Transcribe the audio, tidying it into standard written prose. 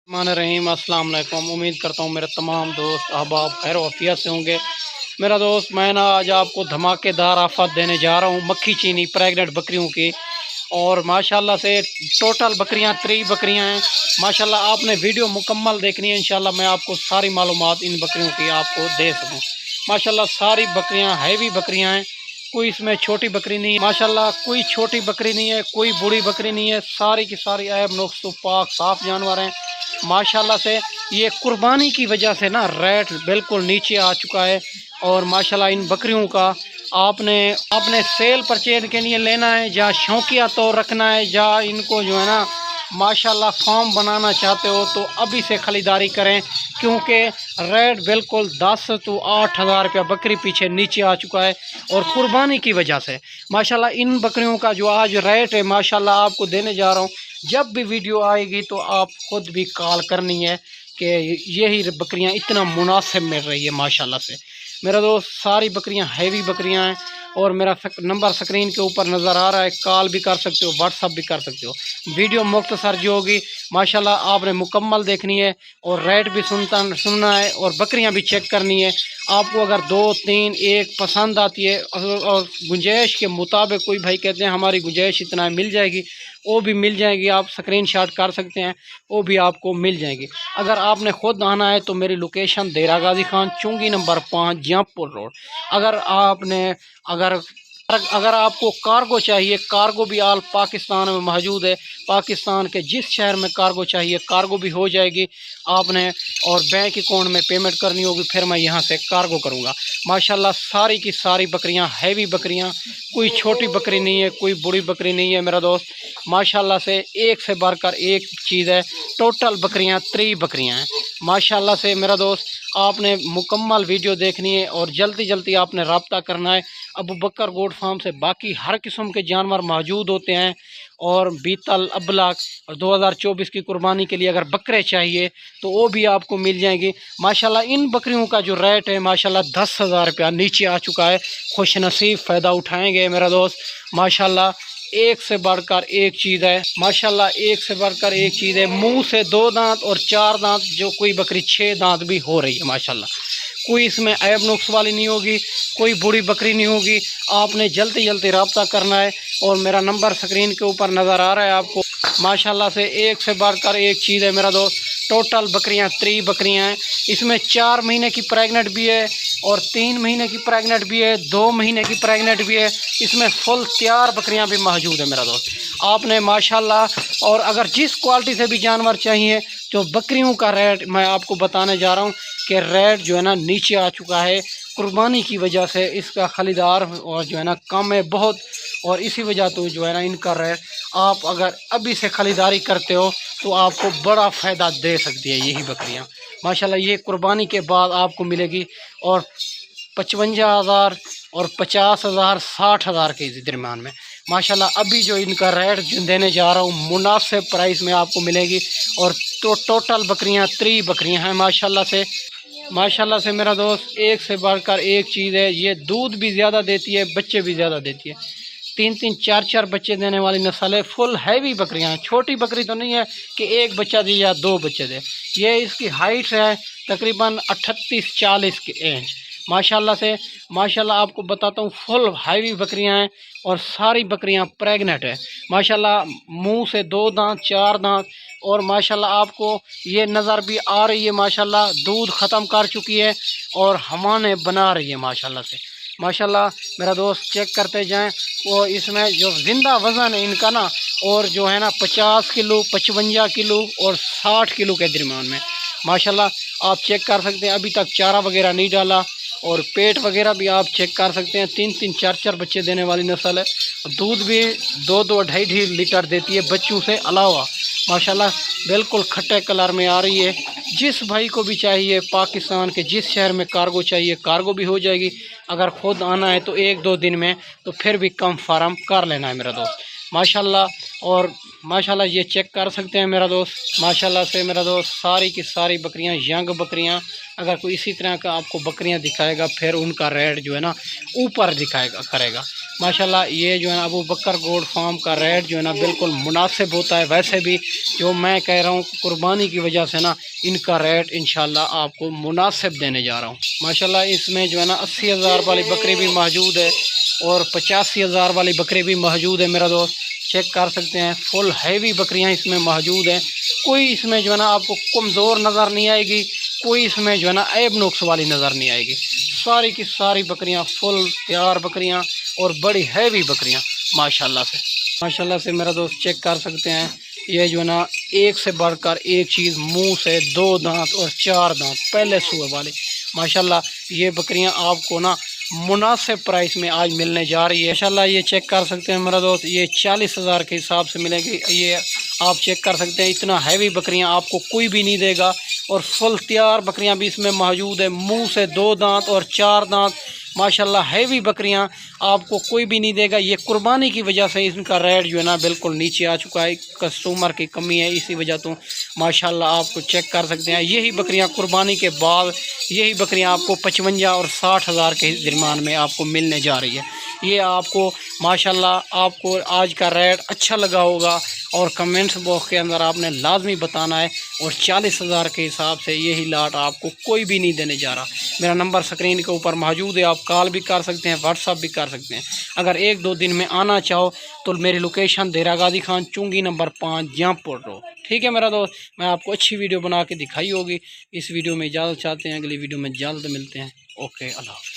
मान रहीम अस्सलाम वालेकुम। उम्मीद करता हूँ मेरे तमाम दोस्त अहबाब खैर वफ़ियत से होंगे। मेरा दोस्त मैं ना आज आपको धमाकेदार आफत देने जा रहा हूँ मक्खी चीनी प्रेग्नेंट बकरियों की। और माशाल्लाह से टोटल बकरियाँ 3 बकरियाँ हैं। माशाल्लाह आपने वीडियो मुकम्मल देखनी है, इंशाल्लाह मैं आपको सारी मालूमात इन बकरियों की आपको दे सकूँ। माशाल्लाह सारी बकरियाँ हैवी बकरियाँ हैं, कोई इसमें छोटी बकरी नहीं है। माशाल्लाह कोई छोटी बकरी नहीं है, कोई बूढ़ी बकरी नहीं है, सारी की सारी ऐब नुक्स पाक साफ़ जानवर हैं माशाल्लाह से। ये कुर्बानी की वजह से ना रेट बिल्कुल नीचे आ चुका है। और माशाल्लाह इन बकरियों का आपने आपने सेल परचेज के लिए लेना है या शौकिया तौर रखना है या इनको जो है ना माशाल्लाह फार्म बनाना चाहते हो तो अभी से ख़रीदारी करें, क्योंकि रेट बिल्कुल 10 तो 8 हज़ार रुपया बकरी पीछे नीचे आ चुका है। और कुर्बानी की वजह से माशाल्लाह इन बकरियों का जो आज रेट है माशाल्लाह आपको देने जा रहा हूँ। जब भी वीडियो आएगी तो आप ख़ुद भी कॉल करनी है कि यही बकरियां इतना मुनासिब मिल रही है माशाल्लाह से। मेरा दोस्त सारी बकरियां हैवी बकरियां हैं और मेरा नंबर स्क्रीन के ऊपर नज़र आ रहा है, कॉल भी कर सकते हो, व्हाट्सअप भी कर सकते हो। वीडियो मुख्तसर जो होगी माशाल्लाह आपने मुकम्मल देखनी है और रेट भी सुनना है और बकरियां भी चेक करनी है। आपको अगर 2 3 एक पसंद आती है और गुंजाइश के मुताबिक कोई भाई कहते हैं हमारी गुंजाइश इतना मिल जाएगी, वो भी मिल जाएगी, आप स्क्रीनशॉट कर सकते हैं, वो भी आपको मिल जाएगी। अगर आपने ख़ुद आना है तो मेरी लोकेशन देरा गाजी खान चुंगी नंबर 5 जहाँपुर रोड। अगर आपने अगर अगर आपको कार्गो चाहिए, कार्गो भी आल पाकिस्तान में मौजूद है। पाकिस्तान के जिस शहर में कार्गो चाहिए कार्गो भी हो जाएगी आपने, और बैंक अकाउंट में पेमेंट करनी होगी, फिर मैं यहाँ से कार्गो करूँगा। माशाल्लाह सारी की सारी बकरियाँ हैवी बकरियाँ, कोई छोटी बकरी नहीं है, कोई बड़ी बकरी नहीं है मेरा दोस्त। माशाल्लाह से एक से बढ़कर एक चीज़ है, टोटल बकरियाँ 3 बकरियाँ हैं माशाल्लाह से। मेरा दोस्त आपने मुकम्मल वीडियो देखनी है और जल्दी जल्दी आपने रब्ता करना है। अबू बकर गोट फार्म से बाकी हर किस्म के जानवर मौजूद होते हैं और बीतल अबलाक और 2024 की कुर्बानी के लिए अगर बकरे चाहिए तो वो भी आपको मिल जाएंगे माशाल्लाह। इन बकरियों का जो रेट है माशाल्लाह 10,000 रुपया नीचे आ चुका है। खुश नसीब फ़ायदा उठाएंगे मेरा दोस्त। माशाल्लाह एक से बढ़कर एक चीज़ है माशाल्लाह, एक से बढ़कर एक चीज़ है। मुंह से 2 दांत और 4 दांत, जो कोई बकरी 6 दांत भी हो रही है माशाल्लाह। कोई इसमें ऐब नुक्स वाली नहीं होगी, कोई बूढ़ी बकरी नहीं होगी। आपने जल्दी जल्दी रब्ता करना है और मेरा नंबर स्क्रीन के ऊपर नज़र आ रहा है आपको। माशाल्लाह से एक से बढ़कर एक चीज़ है मेरा दोस्त। टोटल बकरियां 3 बकरियां हैं, इसमें 4 महीने की प्रेग्नेंट भी है और 3 महीने की प्रेग्नेंट भी है, 2 महीने की प्रेग्नेंट भी है। इसमें फुल तैयार बकरियां भी मौजूद है मेरा दोस्त। आपने माशाल्लाह, और अगर जिस क्वालिटी से भी जानवर चाहिए तो बकरियों का रेट मैं आपको बताने जा रहा हूँ कि रेट जो है ना नीचे आ चुका है कुर्बानी की वजह से। इसका खरीदार और जो है ना कम है बहुत, और इसी वजह तो जो है ना इनका रेट आप अगर अभी से ख़रीदारी करते हो तो आपको बड़ा फ़ायदा दे सकती है यही बकरियां माशाल्लाह। ये कुर्बानी के बाद आपको मिलेगी और 55,000 और 50,000 60,000 के दरम्यान में माशाल्लाह। अभी जो इनका रेट देने जा रहा हूँ मुनासिब प्राइस में आपको मिलेगी। और तो टोटल बकरियां 3 बकरियां हैं माशाल्लाह से। माशाल्लाह से मेरा दोस्त एक से बढ़कर एक चीज़ है, ये दूध भी ज़्यादा देती है, बच्चे भी ज़्यादा देती है। 3 4 4 बच्चे देने वाली नस्ल है। फुल हैवी बकरियां हैं, छोटी बकरी तो नहीं है कि एक बच्चा दे या 2 बच्चे दे। ये इसकी हाइट है तकरीबन 38-40 के इंच माशाल्लाह से। माशाल्लाह आपको बताता हूँ फुल हैवी बकरियां हैं और सारी बकरियां प्रेग्नेंट है माशाल्लाह। मुंह से 2 दांत 4 दांत, और माशाल्लाह आपको ये नज़र भी आ रही है माशाल्लाह, दूध ख़त्म कर चुकी है और हमाने बना रही है माशाल्लाह से। माशाल्लाह मेरा दोस्त चेक करते जाएं। वो इसमें जो ज़िंदा वज़न है इनका ना, और जो है ना 50 किलो 55 किलो और 60 किलो के दरम्यान में माशाल्लाह आप चेक कर सकते हैं। अभी तक चारा वगैरह नहीं डाला और पेट वगैरह भी आप चेक कर सकते हैं। 3 4 4 बच्चे देने वाली नस्ल है। दूध भी 2 2.5 लीटर देती है बच्चों से अलावा माशाल्लाह। बिल्कुल खट्टे कलर में आ रही है। जिस भाई को भी चाहिए पाकिस्तान के जिस शहर में कार्गो चाहिए कार्गो भी हो जाएगी। अगर ख़ुद आना है तो 1-2 दिन में, तो फिर भी कम फार्म कर लेना है मेरा दोस्त माशाल्लाह। और माशाल्लाह ये चेक कर सकते हैं मेरा दोस्त माशाल्लाह से। मेरा दोस्त सारी की सारी बकरियां यंग बकरियां, अगर कोई इसी तरह का आपको बकरियां दिखाएगा फिर उनका रेट जो है ना ऊपर दिखाएगा करेगा माशाल्लाह ये जो है ना अबू बकर गोट फार्म का रेट जो है ना बिल्कुल मुनासिब होता है। वैसे भी जो मैं कह रहा हूँ कुर्बानी की वजह से ना इनका रेट इंशाल्लाह आपको मुनासिब देने जा रहा हूँ। माशाल्लाह इसमें जो है ना 80,000 वाली बकरी भी मौजूद है और 85,000 वाली बकरी भी मौजूद है मेरा दोस्त, चेक कर सकते हैं। फुल हैवी बकरियां इसमें मौजूद हैं। कोई इसमें जो है ना आपको कमज़ोर नज़र नहीं आएगी, कोई इसमें जो है ना ऐब नुक्स वाली नज़र नहीं आएगी। सारी की सारी बकरियां फुल तैयार बकरियां और बड़ी हैवी बकरियां माशाल्लाह से मेरा दोस्त चेक कर सकते हैं। ये जो है ना एक से बढ़कर एक चीज़, मुंह से 2 दांत और 4 दांत पहले सुबह वाले। माशाल्लाह ये बकरियां आपको ना मुनासिब प्राइस में आज मिलने जा रही है। माशाल्लाह ये चेक कर सकते हैं मेरा दोस्त, ये 40,000 के हिसाब से मिलेगी। ये आप चेक कर सकते हैं, इतना हैवी बकरियां आपको कोई भी नहीं देगा और फुल तैयार बकरियां भी इसमें मौजूद है। मुंह से 2 दांत और 4 दांत माशाल्लाह हैवी बकरियां आपको कोई भी नहीं देगा। ये कुर्बानी की वजह से इनका रेट जो है ना बिल्कुल नीचे आ चुका है, कस्टमर की कमी है इसी वजह तो माशाल्लाह आपको चेक कर सकते हैं। यही बकरियां कुर्बानी के बाद यही बकरियां आपको 55 और 60,000 के दरमियान में आपको मिलने जा रही है। ये आपको माशाल्लाह आपको आज का रेट अच्छा लगा होगा और कमेंट्स बॉक्स के अंदर आपने लाजमी बताना है। और 40,000 के हिसाब से यही लाट आपको कोई भी नहीं देने जा रहा। मेरा नंबर स्क्रीन के ऊपर मौजूद है, आप कॉल भी कर सकते हैं, व्हाट्सअप भी कर सकते हैं। अगर 1-2 दिन में आना चाहो तो मेरी लोकेशन देरा गाजी खान चुंगी नंबर 5 जहाँपुर रोड। ठीक है मेरा दोस्त, मैं आपको अच्छी वीडियो बना के दिखाई होगी। इस वीडियो में इजाज़त चाहते हैं, अगली वीडियो में जल्द मिलते हैं। ओके, अल्लाह हाफ़िज़।